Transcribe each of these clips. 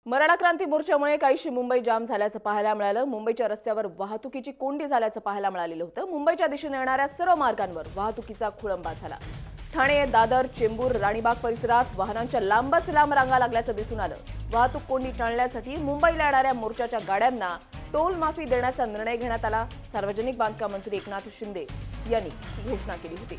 मराठा क्रांती मोर्चामुळे काहीशी मुंबई जाम झाल्याचं पाहायला मिळालं। मुंबईच्या रस्त्यावर वाहतुकीची कोंडी झाल्याचं पाहायला मिळालेलं होतं। मुंबईच्या दिशेने येणाऱ्या सर्व मार्गांवर वाहतुकीचा खोळंबा झाला। ठाणे, दादर, चेंबूर, राणीबाग परिसरात वाहनांच्या लांबच लांब रांगा लागल्याचं दिसून आलं। वाहतूक कोंडी टाळण्यासाठी मुंबईला येणाऱ्या मोर्चाच्या गाड्यांना टोल माफी देण्याचा निर्णय घेण्यात आला। सार्वजनिक बांधकाम मंत्री एकनाथ शिंदे यांनी घोषणा केली होती।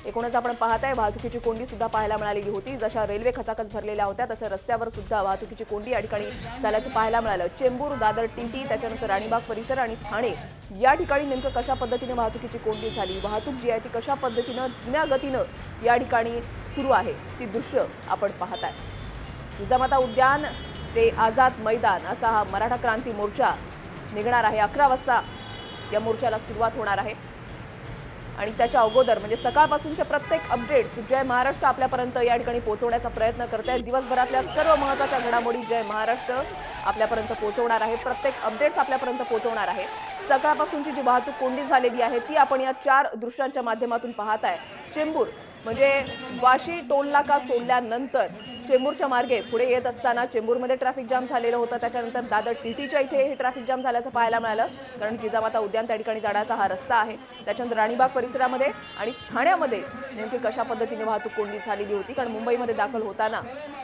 एकूणच आपण पाहताय वाहतुकीची कोंडी सुद्धा पाहायला मिळालेली होती। जशा रेल्वे खचाखच भरलेल्या होत्या तसं रस्त्यावर सुद्धा वाहतुकीची कोंडी या ठिकाणी झाल्याचं पाहायला मिळालं। चेंबूर, दादर, टीटी, त्याच्यानंतर राणीबाग परिसर आणि ठाणे या ठिकाणी नेमकं कशा पद्धतीने वाहतुकीची कोंडी झाली, वाहतूक जी आहे ती कशा पद्धतीने धीम्या गतीनं या ठिकाणी सुरू आहे ती दृश्य आपण पाहताय। जिजामाता उद्यान ते आझाद मैदान असा हा मराठा क्रांती मोर्चा निघणार आहे। 11 वाजता या मोर्चाला सुरुवात होणार आहे आणि त्याच्या अगोदर म्हणजे सकाळपासूनचे प्रत्येक अपडेट्स जय महाराष्ट्र आपल्यापर्यंत या ठिकाणी पोहोचवण्याचा प्रयत्न करते। दिवसभरातल्या सर्व महत्त्वाच्या घडामोडी जय महाराष्ट्र आपल्यापर्यंत पोहोचवणार आहे। प्रत्येक अपडेट्स आपल्यापर्यंत पोहोचवणार आहे। सकाळपासूनची जी वाहतूक कोंडी झालेली आहे ती आपण या 4 दृश्यांच्या माध्यमातून पाहताय। चेंबूर म्हणजे वाशी टोल नाका सोडल्यानंतर चेंबूरच्या मार्गे पुढे येत असताना चेंबूरमध्ये ट्रॅफिक जाम झालेलं होतं। त्याच्यानंतर दादर टीटीच्या इथे हे ट्रॅफिक जाम झाल्याचं पाहायला मिळालं, कारण जिजामाता उद्यान त्या ठिकाणी जाण्याचा हा रस्ता आहे। त्याच्यानंतर राणीबाग परिसरामध्ये आणि ठाण्यामध्ये नेमकी कशा पद्धतीने वाहतूक कोंडी झालेली होती, कारण मुंबईमध्ये दाखल होताना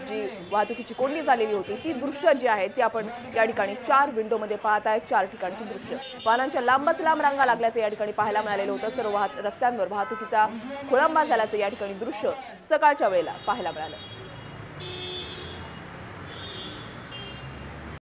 जी वाहतुकीची कोंडी झालेली होती ती दृश्य जी आहे ती आपण या ठिकाणी 4 विंडोमध्ये पाहताय। 4 ठिकाणची दृश्य वाहनांच्या लांबच लांब रांगा लागल्याचं या ठिकाणी पाहायला मिळालेलं होतं। सर्व रस्त्यांवर वाहतुकीचा खोळंबा झाल्याचं या ठिकाणी दृश्य सकाळच्या वेळेला पाहायला मिळालं।